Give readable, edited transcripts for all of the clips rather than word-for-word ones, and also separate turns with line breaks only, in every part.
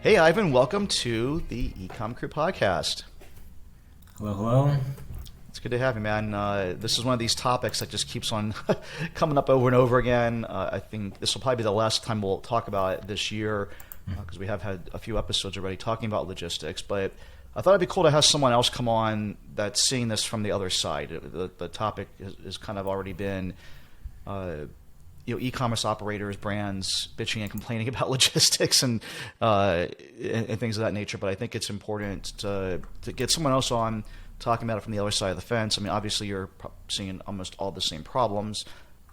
Hey, Ivan, welcome to the EcomCrew podcast.
Hello, hello.
It's good to have you, man. This is one of these topics that just keeps on coming up over and over again. I think this will probably be the last time we'll talk about it this year because we have had a few episodes already talking about logistics. But I thought it'd be cool to have someone else come on that's seeing this from the other side. The topic has kind of already been e-commerce operators, brands bitching and complaining about logistics and things of that nature. But I think it's important to get someone else on talking about it from the other side of the fence. I mean, obviously you're seeing almost all the same problems,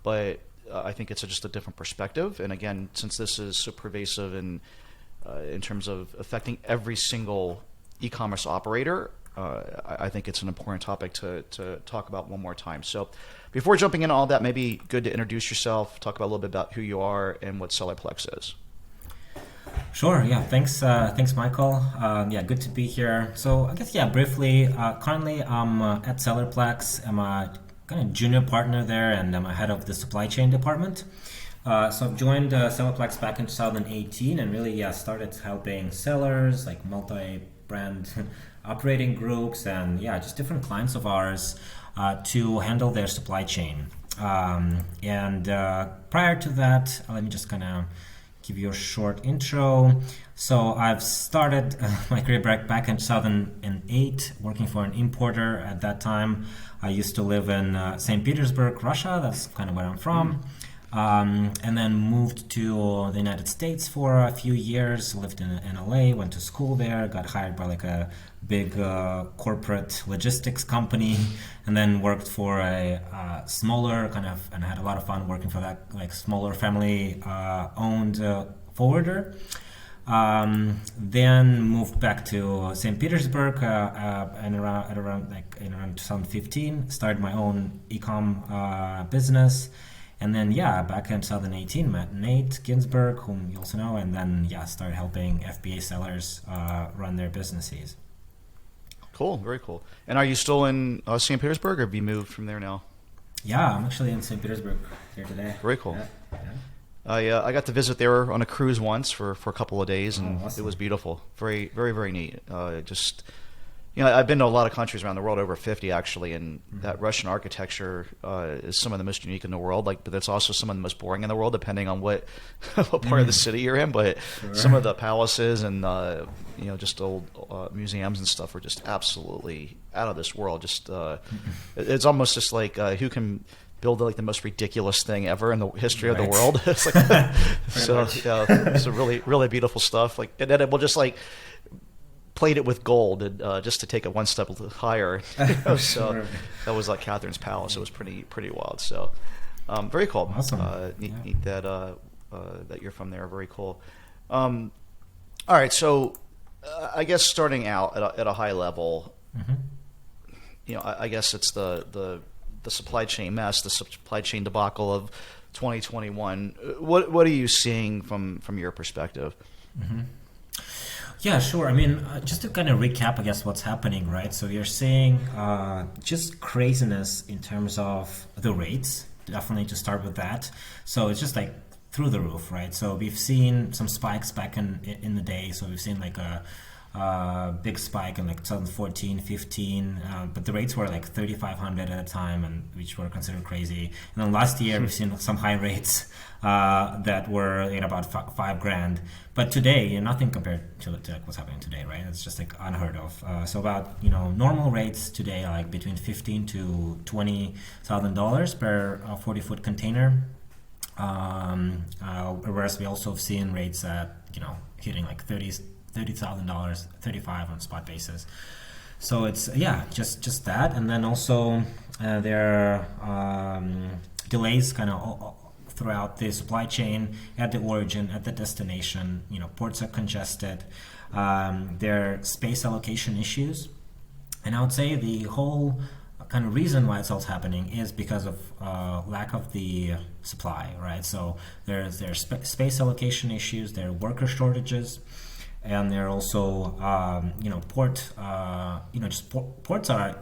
but I think it's just a different perspective. And again, since this is so pervasive in terms of affecting every single e-commerce operator, I think it's an important topic to talk about one more time. So before jumping into all that, maybe good to introduce yourself, talk about a little bit about who you are and what SellerPlex is.
Sure. Yeah. Thanks, Michael. Good to be here. So I guess, briefly, currently I'm at SellerPlex. I'm a kind of junior partner there, and I'm head of the supply chain department. So I've joined SellerPlex back in 2018 and really started helping sellers, like multi-brand operating groups and just different clients of ours to handle their supply chain. And prior to that, let me just kind of give you a short intro. So I've started my career back in 2008 working for an importer. At that time, I used to live in St. Petersburg, Russia. That's kind of where I'm from. And then moved to the United States for a few years, lived in LA, went to school there, got hired by like a big corporate logistics company, and then worked for a smaller and had a lot of fun working for that like smaller family owned forwarder. Then moved back to St. Petersburg and around 2015, started my own e-com business. And then, back in 2018, met Nate Ginsberg, whom you also know, and then, started helping FBA sellers run their businesses.
Cool, very cool. And are you still in St. Petersburg, or have you moved from there now?
Yeah, I'm actually in St. Petersburg here today.
Very cool.
Yeah.
I got to visit there on a cruise once for a couple of days, and
awesome.
It was beautiful. Very, very, very neat. I've been to a lot of countries around the world, over 50 actually, and that Russian architecture is some of the most unique in the world. But it's also some of the most boring in the world, depending on what part of the city you're in. But
Sure.
Some of the palaces and just old museums and stuff are just absolutely out of this world. It's almost just like who can build like the most ridiculous thing ever in the history of the world. It's like it's a really, really beautiful stuff. Like, and then it will just like played it with gold just to take it one step higher. So
Sure.
That was like Catherine's Palace. It was pretty wild. So very cool.
Awesome.
Neat that you're from there. Very cool. All right. So I guess starting out at a high level, I guess it's the supply chain mess, the supply chain debacle of 2021. What are you seeing from your perspective?
Yeah, sure. I mean, just to kind of recap, I guess, what's happening, right? So you're seeing just craziness in terms of the rates, definitely to start with that. So it's just like through the roof, right? So we've seen some spikes back in the day. So we've seen like a big spike in like 2014, 15, but the rates were like 3,500 at a time, and which were considered crazy. And then last year we've seen some high rates that were at about $5,000. But today, nothing compared to like what's happening today, right? It's just like unheard of. So about normal rates today are like between $15,000 to $20,000 per 40-foot container. Whereas we also have seen rates at hitting like $30,000, $35,000 on a spot basis. So it's just that, and then also there are delays kind of throughout the supply chain, at the origin, at the destination. Ports are congested. There are space allocation issues, and I would say the whole kind of reason why it's all happening is because of lack of the supply, right? So there's space allocation issues, there are worker shortages, and there are also ports are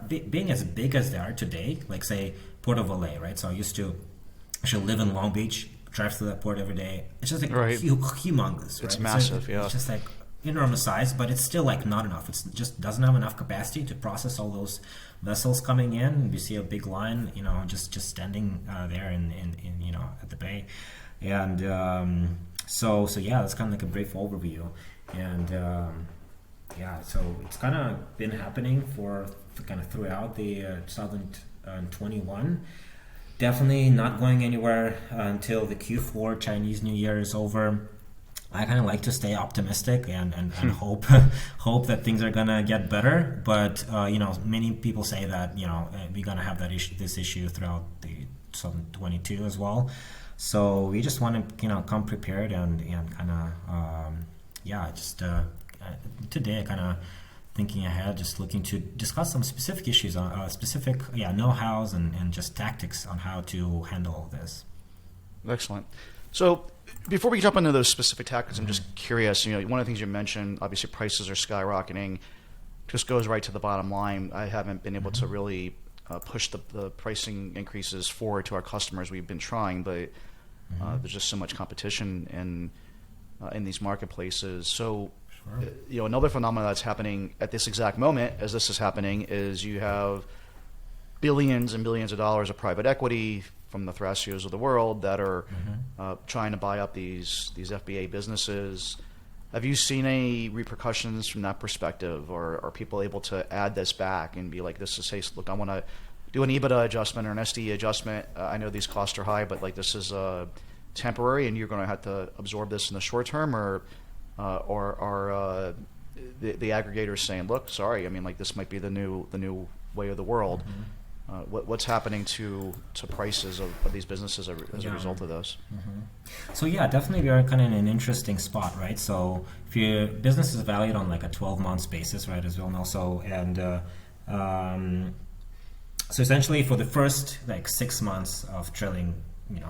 being as big as they are today. Like say Port of LA, right? So I used to actually live in Long Beach, drive through that port every day. It's just like humongous, right?
It's massive,
It's just like enormous size, but it's still like not enough. It just doesn't have enough capacity to process all those vessels coming in. We see a big line, just standing there in at the bay, and so yeah, that's kind of like a brief overview, and so it's kind of been happening for kind of throughout the 2021. Definitely not going anywhere until the Q4 Chinese New Year is over. I kind of like to stay optimistic and hope that things are gonna get better. But many people say that we're gonna have this issue throughout the 2022 as well. So we just want to come prepared and kind of today kind of thinking ahead, just looking to discuss some specific issues, specific know-hows and just tactics on how to handle all this.
Excellent. So before we jump into those specific tactics, I'm just curious, one of the things you mentioned, obviously prices are skyrocketing, just goes right to the bottom line. I haven't been able to really push the pricing increases forward to our customers. We've been trying, but there's just so much competition in these marketplaces. So, sure. Another phenomenon that's happening at this exact moment as this is happening is you have billions and billions of dollars of private equity from the Thracios of the world that are trying to buy up these FBA businesses. Have you seen any repercussions from that perspective, or are people able to add this back and be like, look, I want to do an EBITDA adjustment or an SDE adjustment. I know these costs are high, but like this is temporary, and you're going to have to absorb this in the short term, or are the aggregators saying, look, sorry, I mean, like this might be the new way of the world. What's happening to prices of these businesses as a result of this?
So yeah, definitely we are kind of in an interesting spot, right? So if your business is valued on like a 12-month basis, right, as we all know, so so essentially for the first like 6 months of trailing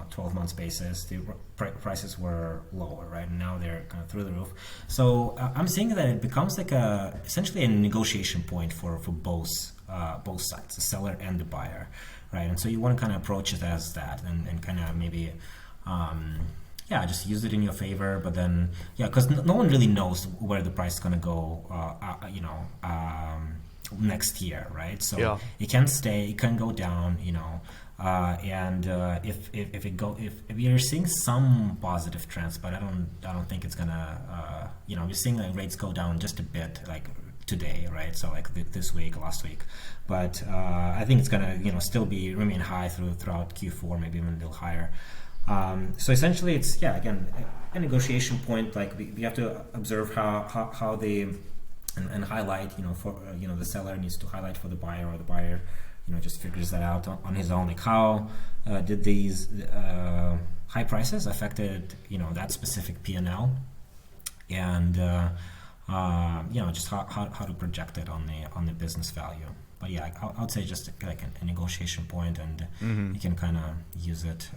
12 months basis, the prices were lower, right? And now they're kind of through the roof. So I'm seeing that it becomes like essentially a negotiation point for both sides, the seller and the buyer, right? And so you want to kind of approach it as that, and kind of maybe just use it in your favor. But then because no one really knows where the price is going to go next year, right? So it can stay, it can go down, and if we are seeing some positive trends, but I don't think it's gonna we're seeing like rates go down just a bit, like today, right? So like this week, last week, but I think it's gonna still remain high throughout Q4, maybe even a little higher. So essentially, it's again a negotiation point. Like we have to observe how they and highlight for the seller needs to highlight for the buyer, or the buyer just figures that out on his own, like how did these high prices affected that specific P&L, and just how to project it on the business value. But I would say just like a negotiation point, and you can kind of use it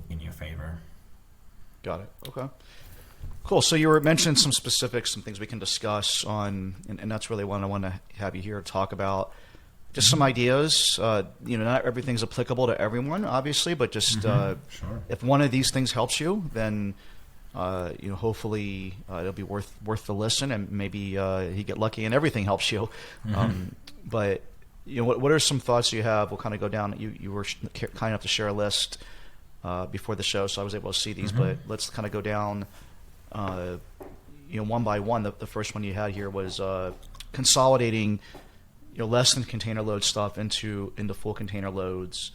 in your favor.
Got it. Okay. Cool. So you were mentioning some specifics, some things we can discuss on, and that's really what I want to have you here to talk about. Just some ideas. Not everything's applicable to everyone, obviously, but just
sure.
If one of these things helps you, then hopefully it'll be worth the listen, and maybe you get lucky and everything helps you. But what are some thoughts you have? We'll kind of go down. You were kind enough to share a list before the show, so I was able to see these. But let's kind of go down one by one. The first one you had here was consolidating less than container load stuff into full container loads.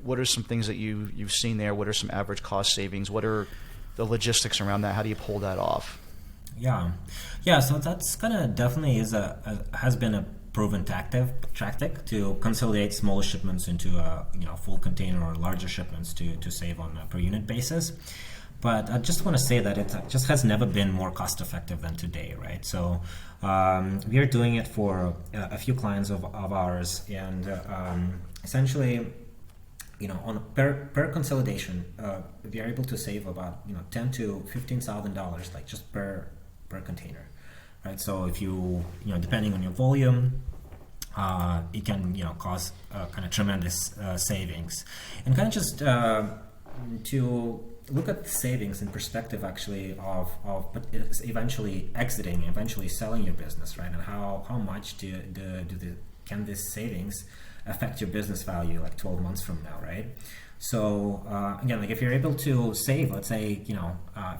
What are some things that you've seen there? What are some average cost savings? What are the logistics around that? How do you pull that off?
So that's kind of definitely has been a proven tactic to consolidate smaller shipments into full container or larger shipments to save on a per unit basis. But I just want to say that it just has never been more cost effective than today, right? So we are doing it for a few clients of ours, and essentially, on per consolidation, we are able to save about $10,000 to $15,000, like just per container, right? So if you depending on your volume, it can cause kind of tremendous savings, and kind of just to look at the savings in perspective actually but it's eventually exiting, eventually selling your business, right? And how much can this savings affect your business value like 12 months from now, right? So again, like if you're able to save, let's say,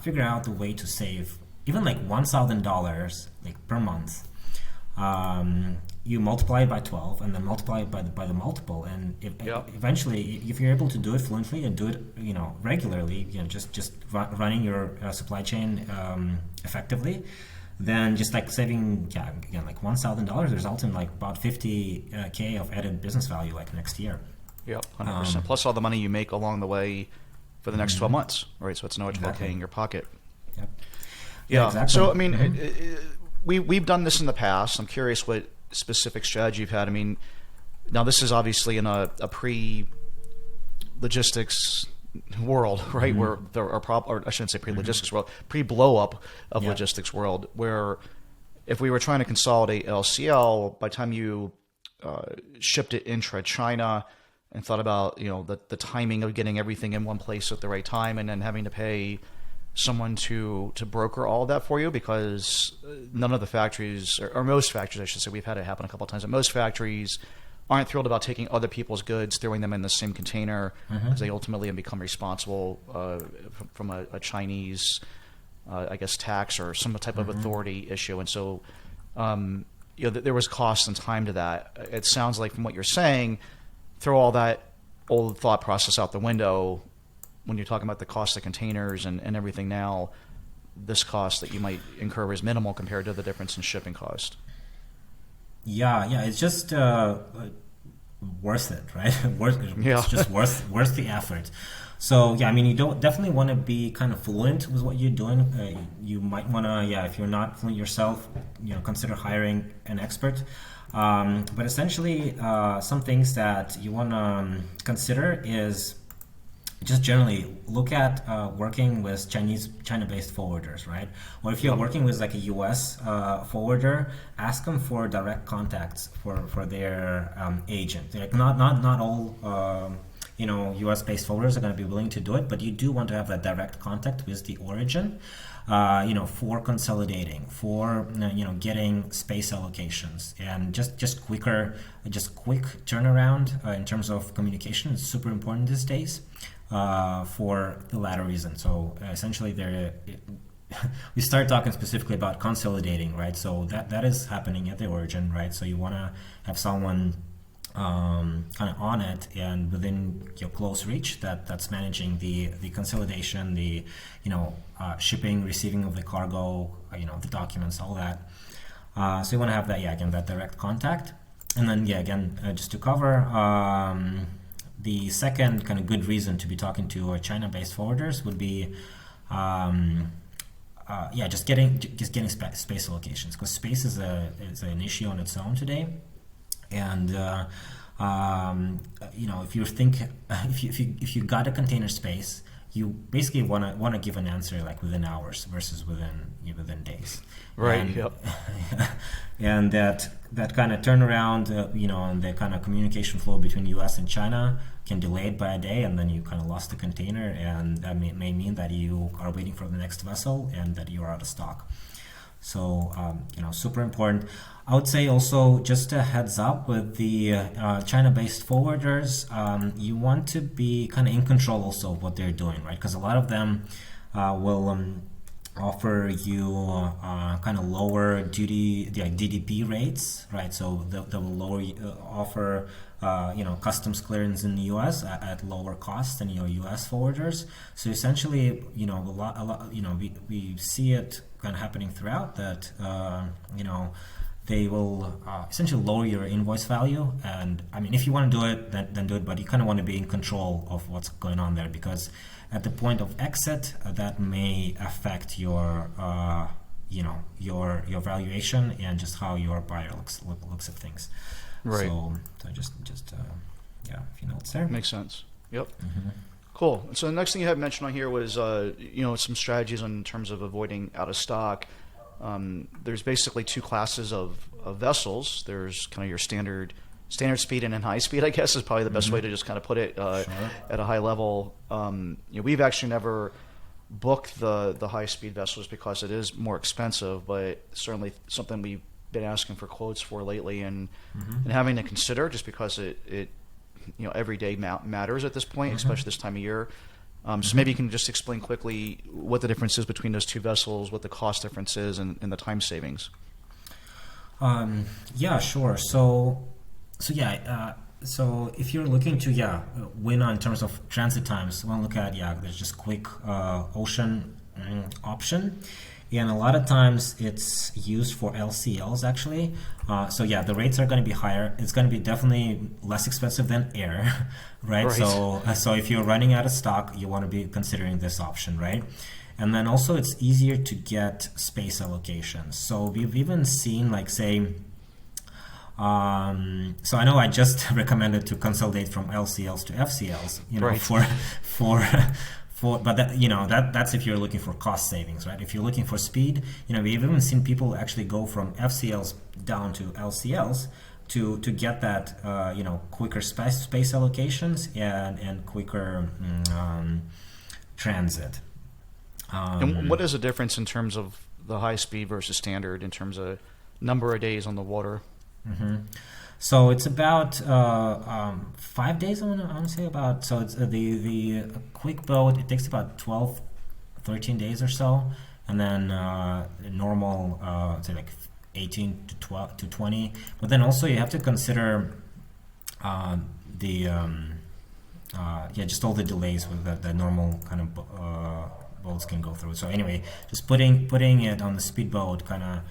figure out the way to save even like $1,000 like per month. You multiply it by 12 and then multiply it by the multiple, and eventually, if you're able to do it fluently and do it regularly, just running your supply chain effectively, then just like saving again like $1,000 results in like about 50K of added business value like next year.
Yep, 100%. Plus all the money you make along the way for the next 12 months, right? So it's no extra in your pocket.
Yep.
Yeah.
Exactly.
So I mean, we've done this in the past. I'm curious what specific strategy you've had. I mean, now this is obviously in a pre-logistics world, right? Where there are or I shouldn't say pre-logistics world, pre-blow up of logistics world, where if we were trying to consolidate LCL, by the time you shipped it intra-China and thought about the timing of getting everything in one place at the right time, and then having to pay someone to broker all of that for you, because none of the factories, or most factories I should say, we've had it happen a couple of times, and most factories aren't thrilled about taking other people's goods, throwing them in the same container, because they ultimately become responsible from a Chinese I guess tax or some type of authority issue. And so there was cost and time to that. It sounds like from what you're saying, throw all that old thought process out the window when you're talking about the cost of containers and everything now. This cost that you might incur is minimal compared to the difference in shipping cost.
Yeah, it's just worth it, right? It's just worth the effort. So yeah, I mean, you don't definitely want to be kind of fluent with what you're doing. You might want to, if you're not fluent yourself, consider hiring an expert. But essentially, some things that you want to consider is just generally look at working with China-based forwarders, right? Or if you're working with like a U.S. Forwarder, ask them for direct contacts for their agent. Like not all U.S.-based forwarders are going to be willing to do it, but you do want to have that direct contact with the origin, for consolidating, for getting space allocations, and just quick turnaround in terms of communication is super important these days. For the latter reason. So essentially we start talking specifically about consolidating, right? So that is happening at the origin, right? So you want to have someone kind of on it and within your close reach that's managing the consolidation, the shipping, receiving of the cargo, the documents, all that. So you want to have that, again, that direct contact. And then just to cover, the second kind of good reason to be talking to China-based forwarders would be, just getting space allocations, because space is an issue on its own today, and if you got a container space, you basically want to give an answer like within hours versus within days.
Right.
And,
yep.
And that kind of turnaround, and the kind of communication flow between U.S. and China can delay it by a day, and then you kind of lost the container, and that may mean that you are waiting for the next vessel and that you are out of stock. So, super important. I would say also just a heads up with the China-based forwarders, you want to be kind of in control also of what they're doing, right? Because a lot of them will offer you kind of lower DDP rates, right? So they will offer customs clearance in the U.S. at lower cost than your U.S. forwarders. So essentially, a lot, we see it kind of happening throughout that, they will essentially lower your invoice value. And I mean, if you want to do it, then do it, but you kind of want to be in control of what's going on there, because at the point of exit, that may affect your your valuation and just how your buyer looks at things.
Right.
So just a few notes there.
Makes sense. Yep. Mm-hmm. Cool. So the next thing you had mentioned on here was some strategies in terms of avoiding out of stock. There's basically two classes of vessels. There's kind of your standard standard speed and in high speed, I guess, is probably the best way to just kind of put it
Sure.
at a high level. We've actually never booked the high speed vessels because it is more expensive, but certainly something we've been asking for quotes for lately and having to consider, just because it every day matters at this point, especially this time of year. So maybe you can just explain quickly what the difference is between those two vessels, what the cost difference is, and the time savings.
Yeah, sure. So if you're looking to win on terms of transit times, we'll look at there's just quick ocean option, and a lot of times it's used for LCLs actually. The rates are going to be higher. It's going to be definitely less expensive than air, right? So if you're running out of stock, you want to be considering this option, right? And then also it's easier to get space allocations. So we've even seen so I know I just recommended to consolidate from LCLs to FCLs, but that's if you're looking for cost savings, right? If you're looking for speed, we've even seen people actually go from FCLs down to LCLs to get that, quicker space allocations and quicker transit.
And what is the difference in terms of the high speed versus standard in terms of number of days on the water?
So it's about 5 days. I want to say about. So it's the quick boat. It takes about 12, 13 days or so, and then normal say 18 to 12 to 20. But then also you have to consider just all the delays with the normal kind of boats can go through. So anyway, just putting it on the speedboat kind of.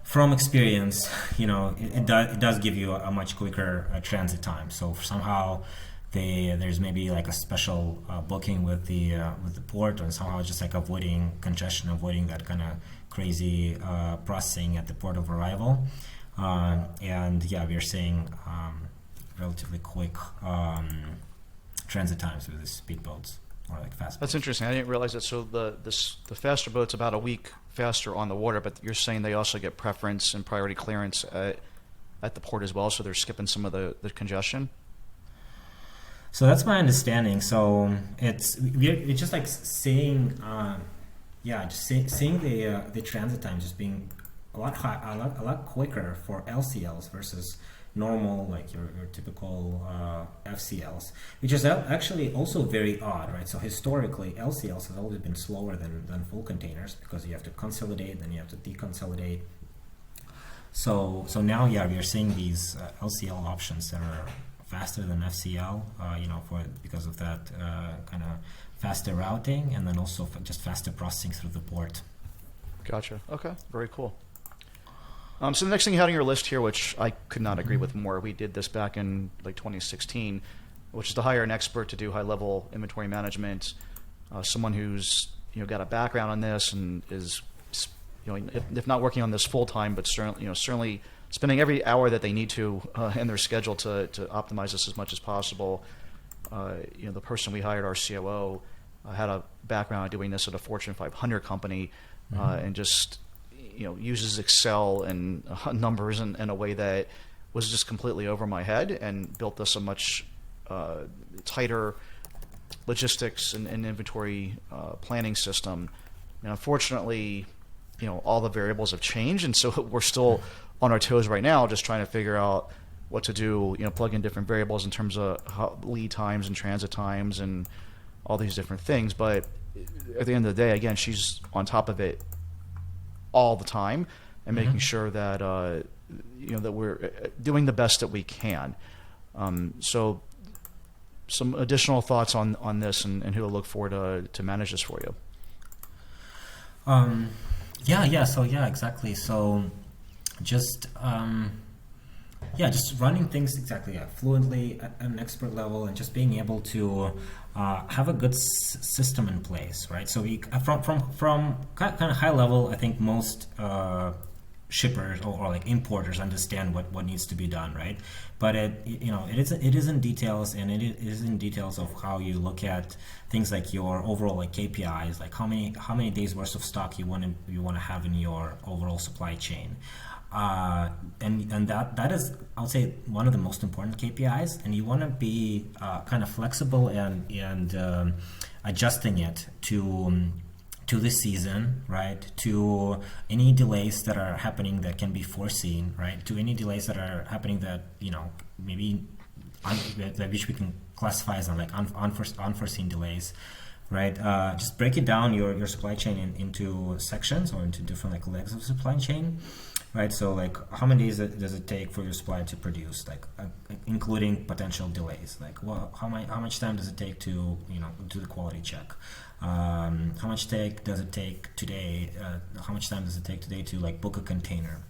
From experience, it does give you a much quicker transit time. So somehow there's maybe like a special booking with the port, or somehow just like avoiding congestion, avoiding that kind of crazy processing at the port of arrival. We're seeing relatively quick transit times with the speedboats or like fast boats.
That's interesting. I didn't realize that. So the faster boat's about a week faster on the water, but you're saying they also get preference and priority clearance at the port as well, so they're skipping some of the congestion?
So that's my understanding. So it's just like seeing seeing the transit time just being a lot quicker for LCLs versus normal, like your typical FCLs, which is actually also very odd, right? So historically, LCLs has always been slower than full containers because you have to consolidate, then you have to deconsolidate. So now, we are seeing these LCL options that are faster than FCL, because of that kind of faster routing, and then also just faster processing through the port.
Gotcha. Okay, very cool. So the next thing you had on your list here, which I could not agree with more, we did this back in 2016, which is to hire an expert to do high-level inventory management, someone who's got a background on this and is if not working on this full time, but certainly spending every hour that they need to in their schedule to optimize this as much as possible. The person we hired, our COO, had a background doing this at a Fortune 500 company, and just uses Excel and numbers in a way that was just completely over my head, and built us a much tighter logistics and inventory planning system. And unfortunately, all the variables have changed, and so we're still on our toes right now, just trying to figure out what to do. Plug in different variables in terms of lead times and transit times and all these different things. But at the end of the day, again, she's on top of it all the time and making sure that that we're doing the best that we can. So some additional thoughts on this and who to look for to manage this for you.
Exactly. So just running things fluently at an expert level, and just being able to have a good system in place, right? So we from kind of high level, I think most shippers or like importers understand what needs to be done, right? But it is in details, and it is in details of how you look at things like your overall like KPIs, like how many days worth of stock you want to have in your overall supply chain. and that is, I would say, one of the most important KPIs. And you want to be kind of flexible and adjusting it to this season, right? To any delays that are happening that can be foreseen, right? To any delays that are happening that, maybe that which we can classify as like unforeseen delays, right? Just break it down, your supply chain into sections or into different like legs of supply chain, right? So like how many days does it take for your supply to produce, like including potential delays? Like, well, how much time does it take to do the quality check? How much does it take today? How much time does it take today to like book a container?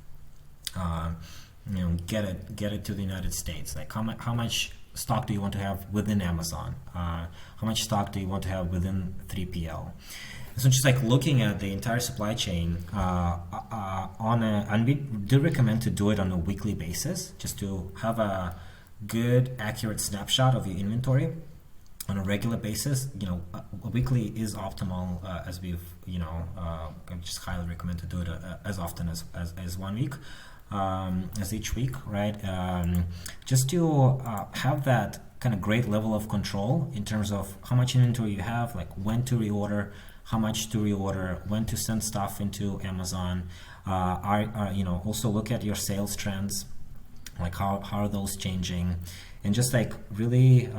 Get it to the United States. Like how much stock do you want to have within Amazon? How much stock do you want to have within 3PL? So just like looking at the entire supply chain and we do recommend to do it on a weekly basis, just to have a good, accurate snapshot of your inventory on a regular basis. A weekly is optimal, as we've I just highly recommend to do it as often as 1 week. As each week, right? Just to have that kind of great level of control in terms of how much inventory you have, like when to reorder, how much to reorder, when to send stuff into Amazon. Also look at your sales trends, like how are those changing, and just like really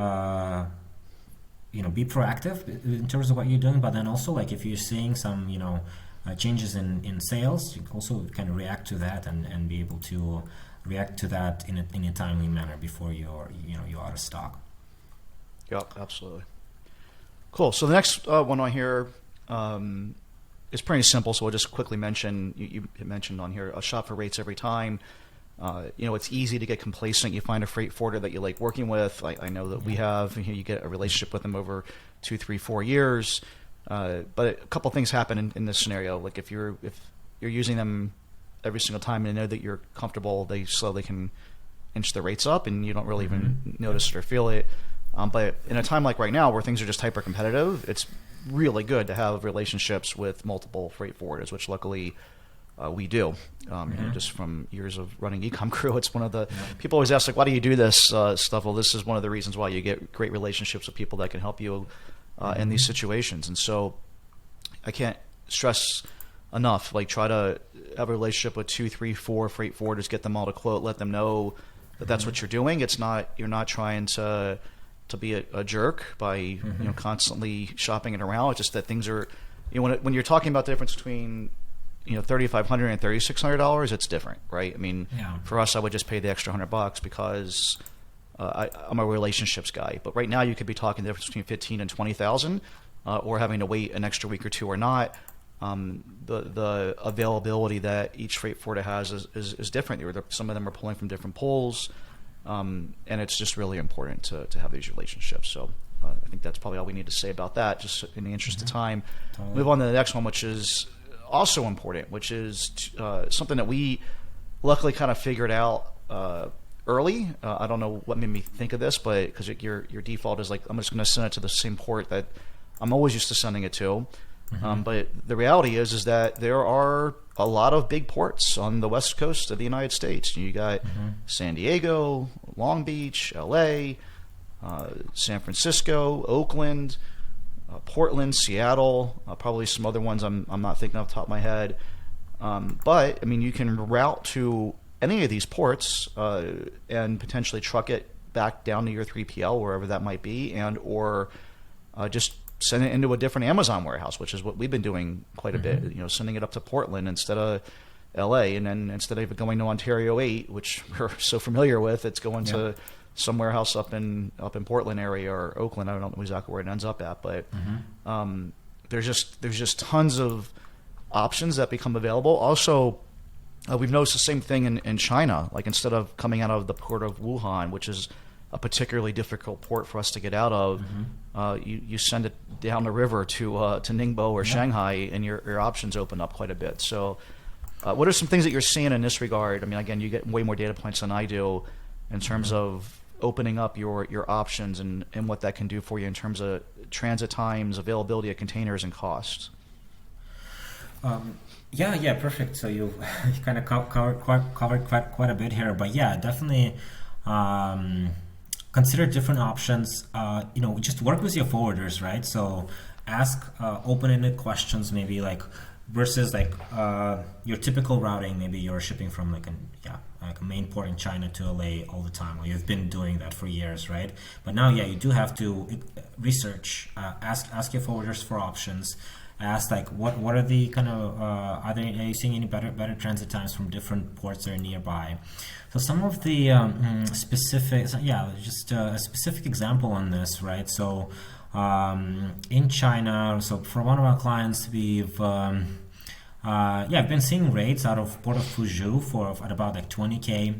be proactive in terms of what you're doing. But then also like if you're seeing some changes in sales, you can also kind of react to that and be able to react to that in a timely manner before you're out of stock.
Yep, absolutely. Cool. So the next one on here is pretty simple. So we'll just quickly mention, you mentioned on here, a shop for rates every time. It's easy to get complacent. You find a freight forwarder that you like working with. I know that we have. You get a relationship with them over 2, 3, 4 years. But a couple things happen in this scenario. Like if you're using them every single time and they know that you're comfortable, they slowly can inch the rates up and you don't really even notice it or feel it. But in a time like right now where things are just hyper competitive, it's really good to have relationships with multiple freight forwarders, which luckily we do. Just from years of running EcomCrew, it's one of the people always ask, like, why do you do this stuff? Well, this is one of the reasons why you get great relationships with people that can help you in these situations. And so I can't stress enough, like, try to have a relationship with 2, 3, 4 freight forwarders, get them all to quote, let them know that that's what you're doing. You're not trying to be a jerk by constantly shopping it around. It's just that things are, when you're talking about the difference between $3,500 and $3,600, it's different, right? I mean, for us, I would just pay the extra $100 because I'm a relationships guy. But right now, you could be talking the difference between $15,000 and $20,000, or having to wait an extra week or two or not. The availability that each freight forwarder has is different. Some of them are pulling from different pools, and it's just really important to have these relationships. So I think that's probably all we need to say about that, just in the interest of time. Totally. Move on to the next one, which is also important, which is something that we luckily kind of figured out early. I don't know what made me think of this, but because your default is like, I'm just going to send it to the same port that I'm always used to sending it to. But the reality is that there are a lot of big ports on the west coast of the United States. You got San Diego, Long Beach, LA, San Francisco, Oakland, Portland, Seattle, probably some other ones I'm not thinking off the top of my head. But I mean, you can route to any of these ports and potentially truck it back down to your 3PL, wherever that might be, and or just send it into a different Amazon warehouse, which is what we've been doing quite a bit. Sending it up to Portland instead of LA, and then instead of going to Ontario 8, which we're so familiar with, it's going to some warehouse up in Portland area or Oakland. I don't know exactly where it ends up at, but there's just tons of options that become available. Also, we've noticed the same thing in China. Like, instead of coming out of the port of Wuhan, which is a particularly difficult port for us to get out of, you send it down the river to Ningbo or Shanghai, and your options open up quite a bit. So what are some things that you're seeing in this regard? I mean, again, you get way more data points than I do in terms of opening up your options and what that can do for you in terms of transit times, availability of containers, and costs.
Yeah, perfect. So you kind of covered quite a bit here, but yeah, definitely consider different options. Just work with your forwarders, right? So ask open-ended questions, maybe like versus like your typical routing. Maybe you're shipping from like a main port in China to LA all the time, or you've been doing that for years, right? But now, yeah, you do have to research, ask your forwarders for options. Ask like what are the kind of are you seeing any better transit times from different ports that are nearby? So some of the just a specific example on this, right? So in China, so for one of our clients, I've been seeing rates out of Port of Fuzhou at about like 20K,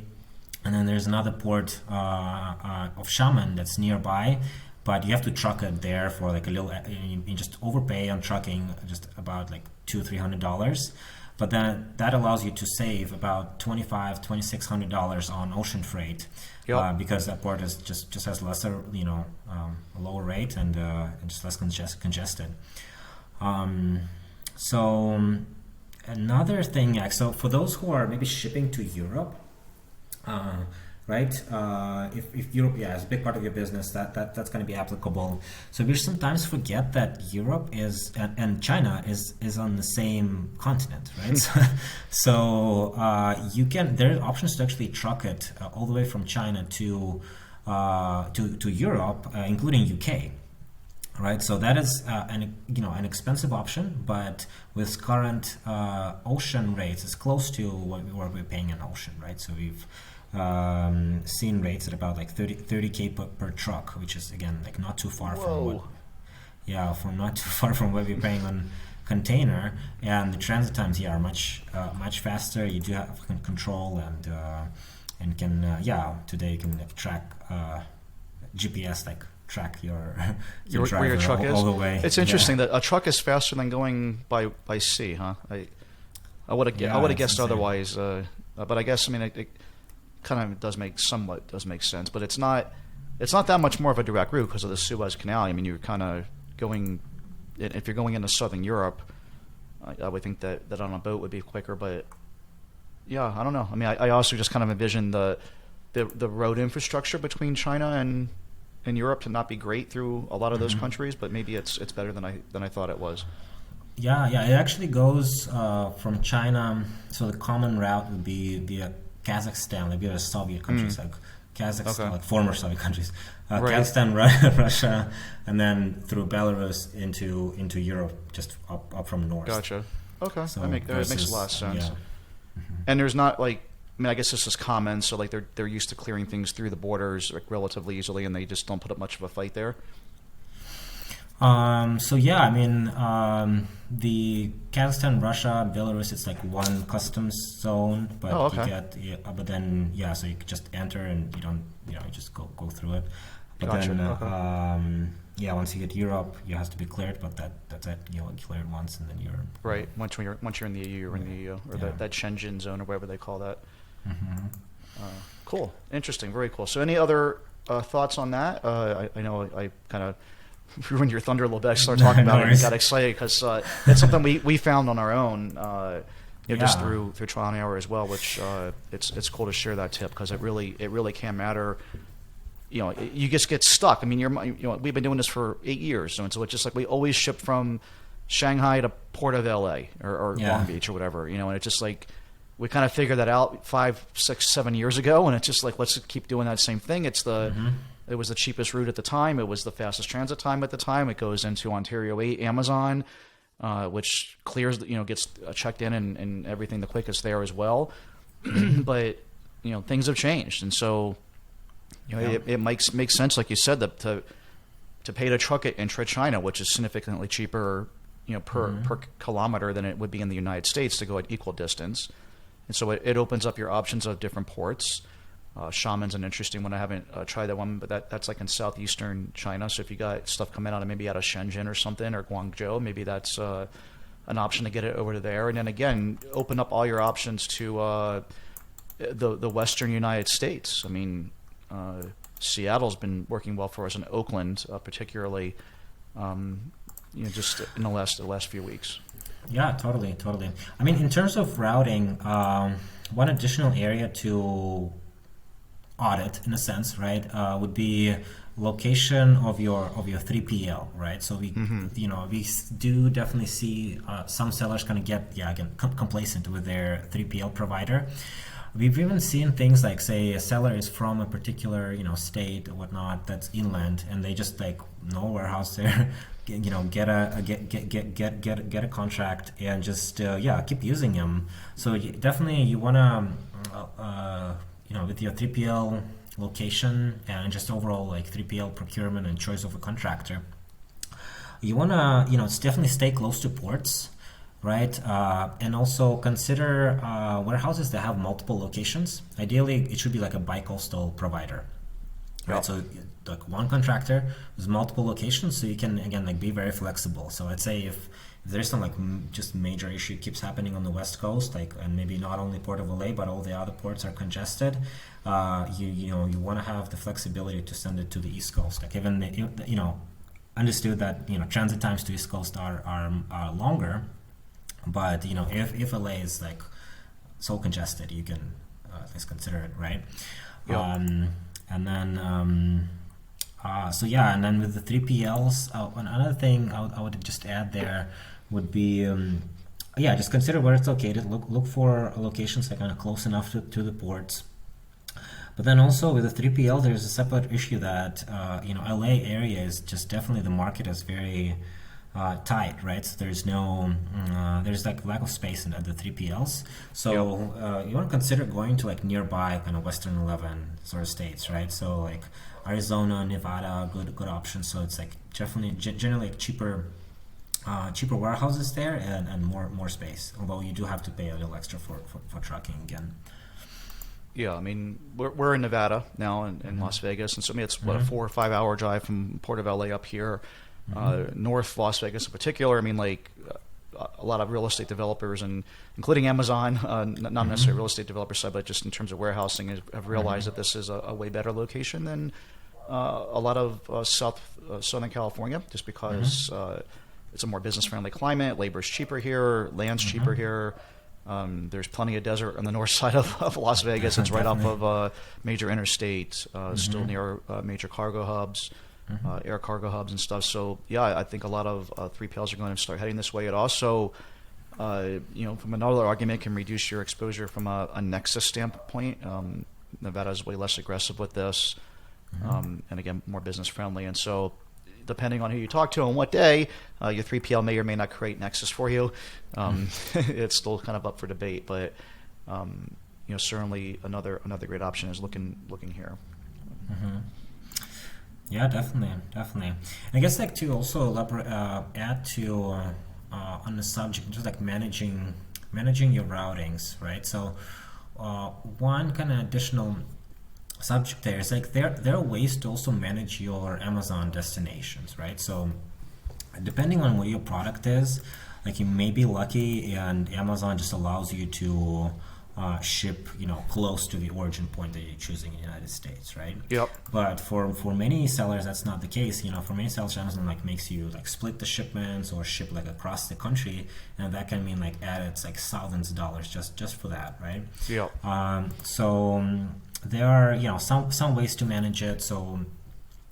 and then there's another port of Xiamen that's nearby, but you have to truck it there for like a little. You just overpay on trucking, just about like $200-300. But then that allows you to save about $2,500-2,600 on ocean freight, because that port is just has lesser, a lower rate and just less congested. So another thing, so for those who are maybe shipping to Europe, right? If Europe, is a big part of your business, that's going to be applicable. So we sometimes forget that Europe is and China is on the same continent, right? So there are options to actually truck it all the way from China to Europe, including UK. Right, so that is an expensive option, but with current ocean rates, it's close to what we're paying in ocean, right? So we've seen rates at about like 30K per truck, which is again like not too far from what we're paying on container, and the transit times are much faster. You do have control and can today you can track GPS track your driver
where your truck
all the way.
It's interesting that a truck is faster than going by sea, huh? I would have guessed otherwise, but I guess it kind of does make sense, but it's not that much more of a direct route because of the Suez Canal. You're kind of going, if you're going into southern Europe, I would think that on a boat would be quicker, but yeah, I don't know. I also just kind of envision the road infrastructure between China and Europe to not be great through a lot of those countries, but maybe it's better than I thought it was.
Yeah, it actually goes from China. So the common route would be via Kazakhstan, like via Soviet countries, like Kazakhstan, like former Soviet countries, right. Kazakhstan, Russia, and then through Belarus into Europe, just up from north.
Gotcha. Okay,
so
that makes a lot of sense.
Yeah.
And there's not like. I guess this is common, so like they're used to clearing things through the borders like relatively easily, and they just don't put up much of a fight there.
The Kazakhstan, Russia, Belarus, it's like one customs zone, but so you could just enter and you don't, you just go through it. But then, once you get Europe, you have to be cleared, but that's it. You cleared once, and then you're
right. Once you're in the EU, you're in the EU, or that Shenzhen zone, or whatever they call that. Cool, interesting, very cool. So, any other thoughts on that? I know I kind of ruined your thunder a little bit. I started talking about it and got excited because it's something we found on our own, just through trial and error as well. Which it's cool to share that tip because it really can matter. You just get stuck. We've been doing this for 8 years, and so it's just like we always ship from Shanghai to Port of LA or Long Beach or whatever, and it's just like we kind of figured that out 5, 6, 7 years ago, and it's just like let's keep doing that same thing. It was the cheapest route at the time. It was the fastest transit time at the time. It goes into Ontario 8 Amazon, which clears, gets checked in and everything the quickest there as well. But things have changed, and so it makes sense, like you said, that to pay to truck it intra-China, which is significantly cheaper, per kilometer than it would be in the United States to go at equal distance. And so it opens up your options of different ports. Xiamen's an interesting one. I haven't tried that one, but that's like in southeastern China. So if you got stuff coming out of maybe out of Shenzhen or something, or Guangzhou, maybe that's an option to get it over to there. And then again, open up all your options to the western United States. Seattle's been working well for us, and Oakland particularly, just in the last few weeks.
Yeah, totally, totally. I mean, in terms of routing, one additional area to audit, in a sense, right, would be location of your 3PL, right? So we, we do definitely see some sellers kind of get, again, complacent with their 3PL provider. We've even seen things like, say, a seller is from a particular, state or whatnot that's inland, and they just like no warehouse there, get a contract and just keep using them. So definitely you wanna with your 3PL location and just overall like 3PL procurement and choice of a contractor, you wanna definitely stay close to ports, right? And also consider warehouses that have multiple locations. Ideally, it should be like a bi-coastal provider, right? Yep. So like one contractor with multiple locations, so you can again like be very flexible. So I'd say if there's some like just major issue keeps happening on the West Coast, like, and maybe not only Port of LA but all the other ports are congested, you want to have the flexibility to send it to the East Coast. Like even understood that transit times to East Coast are longer. But if LA is like so congested, you can at least consider it, right?
Yep.
And then and then with the 3PLs, another thing I would just add there would be just consider where it's located. Look for locations that are kind of close enough to the ports. But then also with the 3PL, there's a separate issue that LA area is just definitely the market is very tight, right? So there's like lack of space in the 3PLs. So you want to consider going to like nearby kind of Western 11 sort of states, right? So like Arizona, Nevada, good options. So it's like definitely generally cheaper warehouses there and more space. Although you do have to pay a little extra for trucking again.
Yeah, I mean we're in Nevada now in Las Vegas, and so I mean it's what a 4 or 5 hour drive from Port of LA up here. North Las Vegas in particular, I mean, like a lot of real estate developers, and including Amazon, not necessarily real estate developer side, but just in terms of warehousing, have realized that this is a way better location than a lot of Southern California, just because it's a more business-friendly climate, labor's cheaper here, land's cheaper here. There's plenty of desert on the north side of Las Vegas. It's right off of a major interstate, still near major cargo hubs. Air cargo hubs and stuff. So yeah, I think a lot of 3PLs are going to start heading this way. It also, from another argument, can reduce your exposure from a nexus standpoint. Nevada is way less aggressive with this, and again, more business friendly. And so, depending on who you talk to and what day, your 3PL may or may not create nexus for you. It's still kind of up for debate, but certainly another great option is looking here.
Yeah, definitely. I guess like to also add to on the subject, just like managing your routings, right? So one kind of additional subject there is like there are ways to also manage your Amazon destinations, right? So depending on what your product is, like you may be lucky and Amazon just allows you to ship close to the origin point that you're choosing in the United States, right?
Yep.
But for many sellers that's not the case. For many sellers, Amazon like makes you like split the shipments or ship like across the country, and that can mean like added like thousands of dollars just for that, right?
Yep.
So there are some ways to manage it. So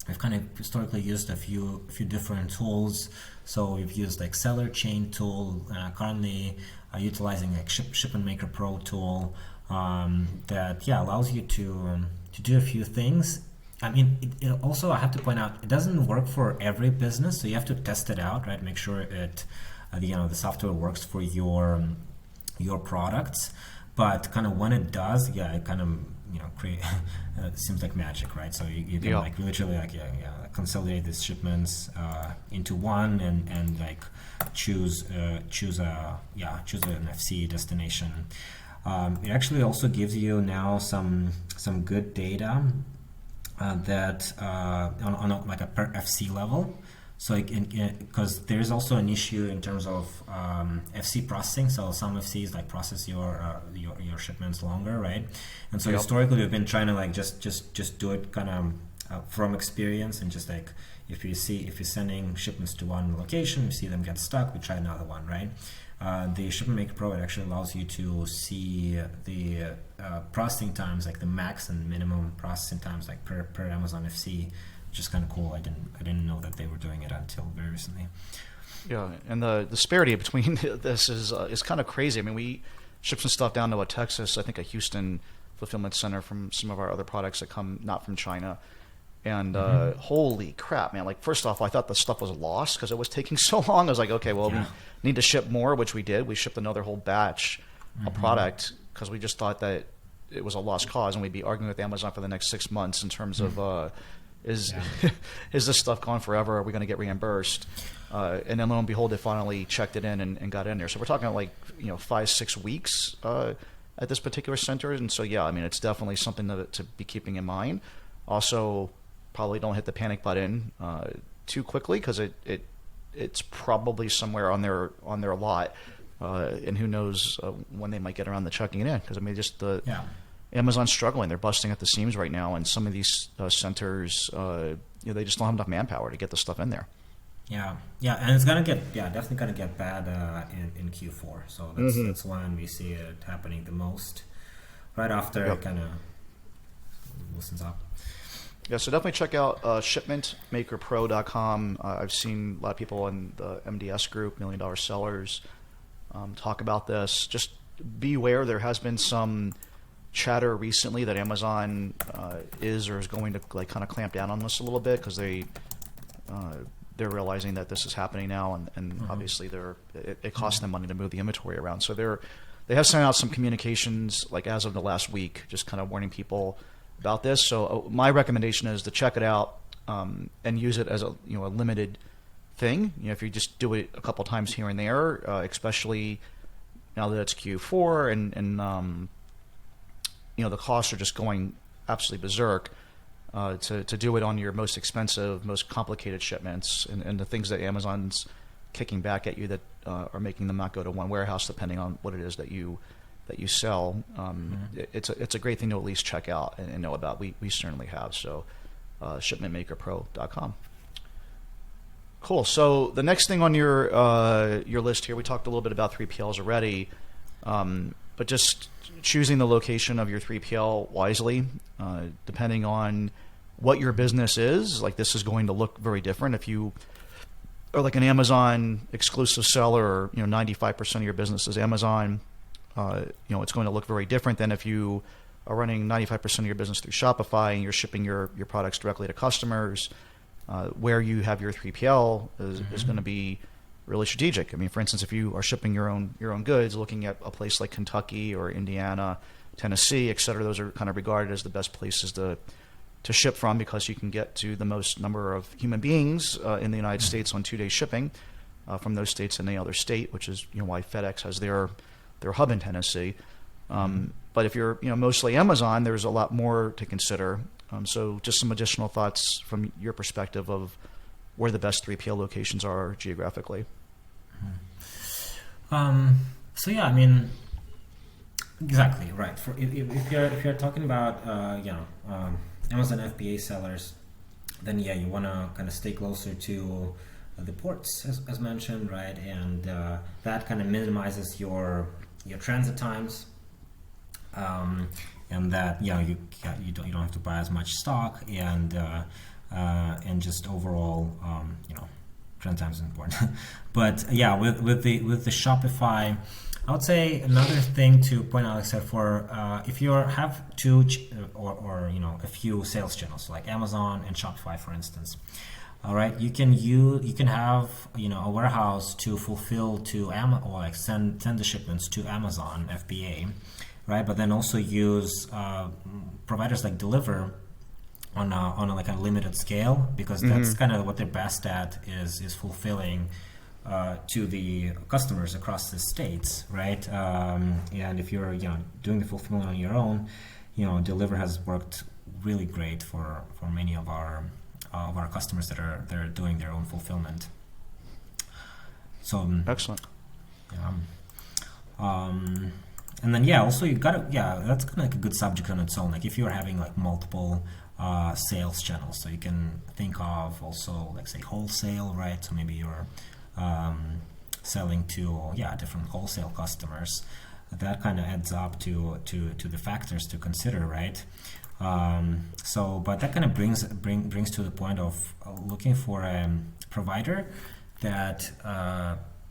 we've kind of historically used a few different tools. So we've used like Seller Chain tool, currently utilizing like Shipment Maker Pro tool that allows you to do a few things. I mean, it also, I have to point out, it doesn't work for every business, so you have to test it out, right? Make sure it the software works for your products. But kind of when it does, it kind of create it seems like magic, right? So you can like literally like consolidate these shipments into one and like choose an FC destination. It actually also gives you now some good data that on like a per FC level. So because there's also an issue in terms of FC processing. So some FCs like process your shipments longer, right? And so historically we've been trying to like just do it kind of from experience, and just like if you're sending shipments to one location, you see them get stuck, we try another one, right? The Shipment Maker Pro, it actually allows you to see the processing times, like the max and minimum processing times, like per Amazon FC, which is kind of cool. I didn't know that they were doing it until very recently.
Yeah, and the disparity between this is kind of crazy. I mean, we ship some stuff down to Texas, I think a Houston fulfillment center from some of our other products that come not from China. And holy crap, man! Like, first off, I thought the stuff was lost because it was taking so long. I was like, okay, well, we need to ship more, which we did. We shipped another whole batch of product because we just thought that it was a lost cause, and we'd be arguing with Amazon for the next 6 months in terms of is this stuff gone forever? Are we going to get reimbursed? And then lo and behold, they finally checked it in and got in there. So we're talking like 5-6 weeks at this particular center, and so yeah, I mean, it's definitely something to be keeping in mind. Also, probably don't hit the panic button too quickly because it's probably somewhere on their lot, and who knows when they might get around to checking it in. Because I mean, just Amazon's struggling; they're busting at the seams right now, and some of these centers, they just don't have enough manpower to get the stuff in there.
Yeah, and it's definitely gonna get bad in Q4. So that's when we see it happening the most, right after it kind of loosens up.
Yeah, so definitely check out shipmentmakerpro.com. I've seen a lot of people in the MDS group, $1 Million Sellers, talk about this. Just beware, there has been some chatter recently that Amazon is going to like kind of clamp down on this a little bit because they're realizing that this is happening now, and obviously it costs them money to move the inventory around. So they have sent out some communications like as of the last week, just kind of warning people about this. So my recommendation is to check it out and use it as a limited thing. If you just do it a couple times here and there, especially now that it's Q4 and the costs are just going absolutely berserk. To do it on your most expensive, most complicated shipments and the things that Amazon's kicking back at you that are making them not go to one warehouse depending on what it is that you sell. It's a great thing to at least check out and know about. We certainly have. So shipmentmakerpro.com. Cool. So the next thing on your list here, we talked a little bit about 3PLs already, but just choosing the location of your 3PL wisely, depending on what your business is. Like, this is going to look very different if you are like an Amazon exclusive seller, or 95% of your business is Amazon. It's going to look very different than if you are running 95% of your business through Shopify and you're shipping your products directly to customers. Where you have your 3PL is going to be really strategic. I mean, for instance, if you are shipping your own goods, looking at a place like Kentucky or Indiana, Tennessee, et cetera, those are kind of regarded as the best places to ship from because you can get to the most number of human beings in the United States on 2-day shipping from those states in any other state, which is why FedEx has their hub in Tennessee. But if you're mostly Amazon, there's a lot more to consider. So just some additional thoughts from your perspective of where the best 3PL locations are geographically.
So yeah, I mean, exactly right. If you're talking about Amazon FBA sellers, then yeah, you want to kind of stay closer to the ports as mentioned, right? And that kind of minimizes your transit times, and that you don't have to buy as much stock, and just overall transit times is important. But yeah, with the Shopify, I would say another thing to point out, except for if you have two or a few sales channels like Amazon and Shopify, for instance. All right, you can have a warehouse to fulfill to Amazon, or like send the shipments to Amazon FBA, right? But then also use providers like Deliver on a like a limited scale, because that's kind of what they're best at is fulfilling to the customers across the states, right? And if you're doing the fulfillment on your own, Deliver has worked really great for many of our customers that are doing their own fulfillment. So
excellent.
And then also you got that's kind of like a good subject on its own. Like if you're having like multiple sales channels, so you can think of also like say wholesale, right? So maybe you're selling to different wholesale customers. That kind of adds up to the factors to consider, right? But that kind of brings to the point of looking for a provider that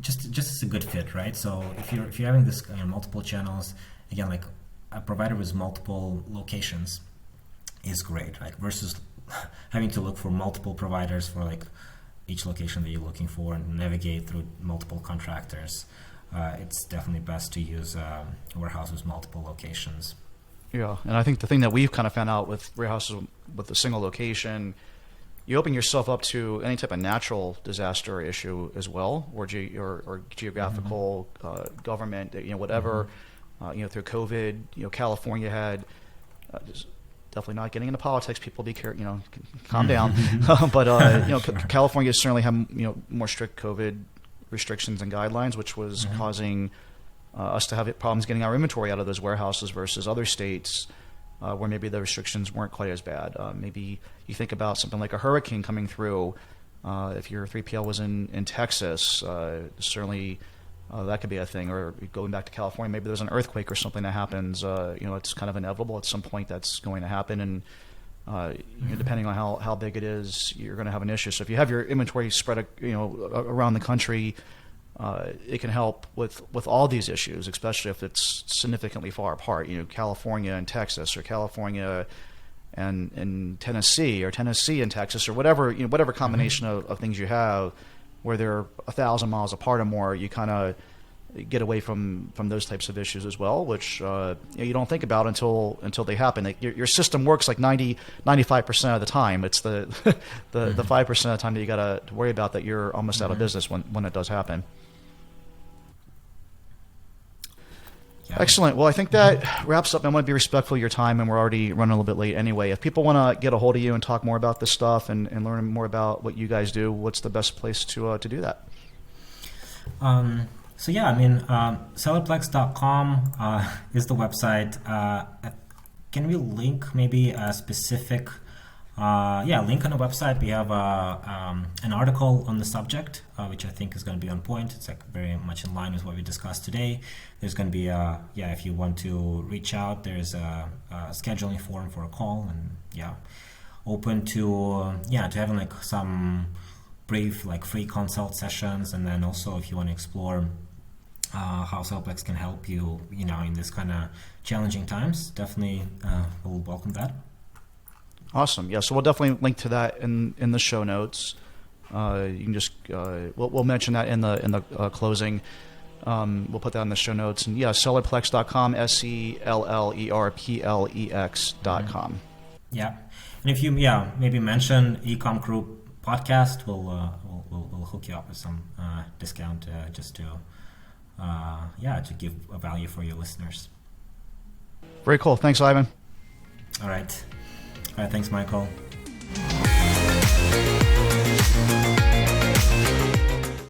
just is a good fit, right? So if you're having this multiple channels, again, like a provider with multiple locations is great, right? Versus having to look for multiple providers for like each location that you're looking for and navigate through multiple contractors. It's definitely best to use a warehouse with multiple locations.
Yeah, and I think the thing that we've kind of found out with warehouses with a single location, you open yourself up to any type of natural disaster issue as well, or geographical, government, whatever. Through COVID, California had just definitely not getting into politics. People be careful, calm down. But California certainly have more strict COVID restrictions and guidelines, which was causing us to have problems getting our inventory out of those warehouses versus other states where maybe the restrictions weren't quite as bad. Maybe you think about something like a hurricane coming through. If your 3PL was in Texas, certainly that could be a thing. Or going back to California, maybe there's an earthquake or something that happens. It's kind of inevitable at some point that's going to happen. And depending on how big it is, you're going to have an issue. So if you have your inventory spread around the country, it can help with all these issues, especially if it's significantly far apart. California and Texas, or California and Tennessee, or Tennessee and Texas, or whatever combination of things you have, where they're 1,000 miles apart or more. You kind of get away from those types of issues as well, which you don't think about until they happen. Your system works like 95% of the time. It's the 5% of the time that you got to worry about that you're almost out of business when it does happen. Yeah. Excellent. Well, I think that wraps up. I want to be respectful of your time, and we're already running a little bit late anyway. If people want to get a hold of you and talk more about this stuff and learn more about what you guys do, what's the best place to do that? SellerPlex.com is the website. Can we link maybe a specific link on the website? We have an article on the subject, which I think is going to be on point. It's like very much in line with what we discussed today. There's going to be if you want to reach out, there's a scheduling form for a call, and open to having like some brief like free consult sessions. And then also if you want to explore how SellerPlex can help you, in this kind of challenging times, definitely we'll welcome that. Awesome. Yeah, so we'll definitely link to that in the show notes. You can just we'll mention that in the closing. We'll put that in the show notes. And SellerPlex.com, SellerPlex.com.
Yeah, and if you maybe mention EcomCrew podcast, we'll hook you up with some discount just to give a value for your listeners.
Very cool. Thanks, Ivan.
All right. Thanks, Michael.